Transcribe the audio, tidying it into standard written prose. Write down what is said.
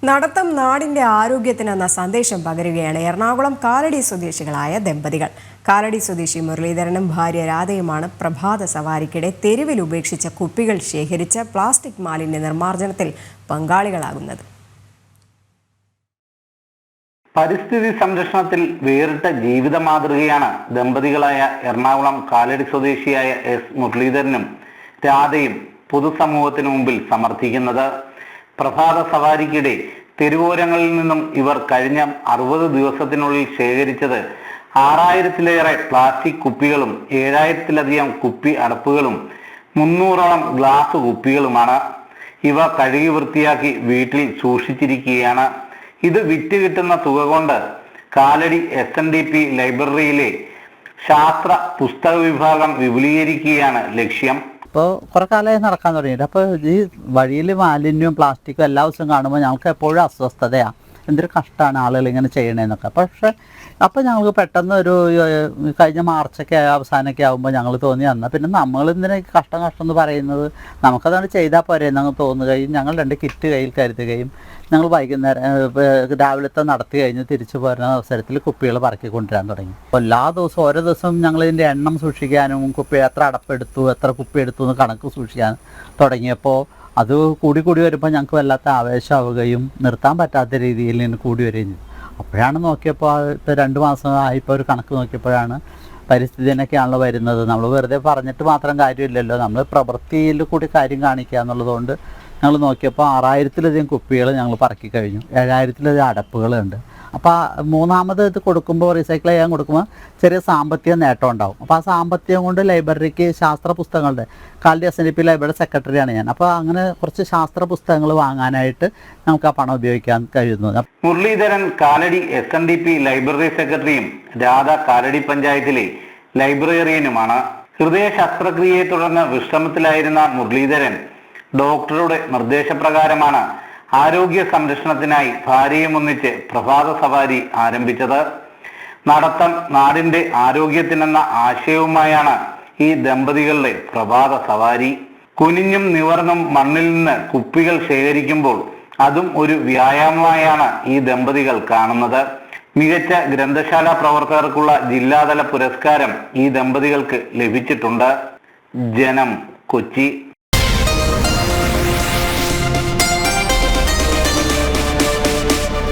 നടത്തം നാടിന്റെ ആരോഗ്യത്തിനെന്ന സന്ദേശം പകരുകയാണ് എറണാകുളം കാലടി സ്വദേശികളായ ദമ്പതികൾ. കാലടി സ്വദേശി മുരളീധരനും ഭാര്യ രാധയുമാണ് പ്രഭാത സവാരിക്കിടെ തെരുവിൽ ഉപേക്ഷിച്ച കുപ്പികൾ ശേഖരിച്ച് പ്ലാസ്റ്റിക് മാലിന്യ നിർമ്മാർജ്ജനത്തിൽ പങ്കാളികളാകുന്നത്. പരിസ്ഥിതി സംരക്ഷണത്തിൽ വേറിട്ട ജീവിത മാതൃകയാണ് ദമ്പതികളായ എറണാകുളം കാലടി സ്വദേശിയായ എസ് മുരളീധരനും രാധയും പൊതുസമൂഹത്തിനു മുമ്പിൽ സമർത്ഥിക്കുന്നത്. പ്രഭാത സവാരിക്കിടെ തെരുവോരങ്ങളിൽ നിന്നും ഇവർ കഴിഞ്ഞ 60 ദിവസത്തിനുള്ളിൽ ശേഖരിച്ചത് 6000-ലേറെ പ്ലാസ്റ്റിക് കുപ്പികളും 7000-ലധികം കുപ്പി അടപ്പുകളും 300ഓളം ഗ്ലാസ് കുപ്പികളുമാണ്. ഇവ കഴുകി വൃത്തിയാക്കി വീട്ടിൽ സൂക്ഷിച്ചിരിക്കുകയാണ്. ഇത് വിറ്റ് കിട്ടുന്ന തുക കൊണ്ട് കാലടി SNDP ലൈബ്രറിയിലെ ശാസ്ത്ര പുസ്തക വിഭാഗം വിപുലീകരിക്കുകയാണ് ലക്ഷ്യം. അപ്പോൾ കുറേ കാലമായി നടക്കാൻ തുടങ്ങിയിട്ട് അപ്പോൾ ഈ വഴിയിൽ മാലിന്യവും പ്ലാസ്റ്റിക്കും എല്ലാ ദിവസവും കാണുമ്പോൾ ഞങ്ങൾക്ക് എപ്പോഴും അസ്വസ്ഥതയാണ്. എന്തൊരു കഷ്ടമാണ് ആളുകൾ ഇങ്ങനെ ചെയ്യണേന്നൊക്കെ. പക്ഷേ അപ്പോൾ ഞങ്ങൾക്ക് പെട്ടെന്ന് ഒരു കഴിഞ്ഞ മാർച്ചൊക്കെ അവസാനമൊക്കെ ആകുമ്പോൾ ഞങ്ങൾ തോന്നി എന്നാൽ പിന്നെ നമ്മൾ എന്തിനാ കഷ്ടം എന്ന് പറയുന്നത്, നമുക്കതാണ് ചെയ്താൽ പോരെ എന്നങ്ങ് തോന്നുകയും ഞങ്ങൾ 2 കിറ്റ് കയ്യിൽ കരുതുകയും ഞങ്ങൾ വൈകുന്നേരം രാവിലത്തെ നടത്തി കഴിഞ്ഞ് തിരിച്ചു പോരുന്ന അവസരത്തിൽ കുപ്പികൾ പറക്കി കൊണ്ടുവരാൻ തുടങ്ങി. അപ്പോൾ എല്ലാ ദിവസവും ഓരോ ദിവസവും ഞങ്ങൾ ഇതിൻ്റെ എണ്ണം സൂക്ഷിക്കാനും കുപ്പി എത്ര അടപ്പെടുത്തു എത്ര കുപ്പി എടുത്തു എന്ന് കണക്ക് സൂക്ഷിക്കാൻ തുടങ്ങിയപ്പോൾ അത് കൂടി വരുമ്പോൾ ഞങ്ങൾക്ക് വല്ലാത്ത ആവേശമാവുകയും നിർത്താൻ പറ്റാത്ത രീതിയിൽ കൂടി വരികയും ചെയ്തു. അപ്പോഴാണ് നോക്കിയപ്പോൾ ഇപ്പോൾ 2 മാസമായിപ്പോൾ ഒരു കണക്ക് നോക്കിയപ്പോഴാണ് പരിസ്ഥിതിനൊക്കെയാണല്ലോ വരുന്നത്. നമ്മൾ വെറുതെ പറഞ്ഞിട്ട് മാത്രം കാര്യമില്ലല്ലോ, നമ്മൾ പ്രവൃത്തിയിൽ കൂടി കാര്യം കാണിക്കുക എന്നുള്ളതുകൊണ്ട് ഞങ്ങൾ നോക്കിയപ്പോൾ 6000-ലധികം കുപ്പികൾ ഞങ്ങൾ പറക്കി കഴിഞ്ഞു. 7000-ലധികം അടപ്പുകളുണ്ട്. അപ്പോൾ മൂന്നാമത് ഇത് കൊടുക്കുമ്പോൾ റീസൈക്കിൾ ചെയ്യാൻ കൊടുക്കുമ്പോൾ ചെറിയ സാമ്പത്തിക നേട്ടം ഉണ്ടാവും. അപ്പോൾ ആ സാമ്പത്തികം കൊണ്ട് ലൈബ്രറിക്ക് ശാസ്ത്ര പുസ്തകങ്ങളുടെ കാലടി SNDP ലൈബ്രറി സെക്രട്ടറിയാണ് ഞാൻ. അപ്പോൾ അങ്ങനെ കുറച്ച് ശാസ്ത്ര പുസ്തകങ്ങൾ വാങ്ങാനായിട്ട് നമുക്ക് ആ പണം ഉപയോഗിക്കാൻ കഴിയുന്നു. മുരളീധരൻ കാലടി SNDP ലൈബ്രറി സെക്രട്ടറിയും രാധ കാലടി പഞ്ചായത്തിലെ ലൈബ്രറിയനുമാണ്. ഹൃദയ ശസ്ത്രക്രിയയെ തുടർന്ന് വിശ്രമത്തിലായിരുന്ന മുരളീധരൻ ഡോക്ടറുടെ നിർദ്ദേശപ്രകാരമാണ് ആരോഗ്യ സംരക്ഷണത്തിനായി ഭാര്യയും ഒന്നിച്ച് പ്രഭാത സവാരി ആരംഭിച്ചത്. നടത്തം നാടിന്റെ ആരോഗ്യത്തിനെന്ന ആശയവുമായാണ് ഈ ദമ്പതികളുടെ പ്രഭാത സവാരി. കുനിഞ്ഞും നിവർന്നും മണ്ണിൽ നിന്ന് കുപ്പികൾ ശേഖരിക്കുമ്പോൾ അതും ഒരു വ്യായാമമായാണ് ഈ ദമ്പതികൾ കാണുന്നത്. മികച്ച ഗ്രന്ഥശാല പ്രവർത്തകർക്കുള്ള ജില്ലാതല പുരസ്കാരം ഈ ദമ്പതികൾക്ക് ലഭിച്ചിട്ടുണ്ട്. ജനം, കൊച്ചി.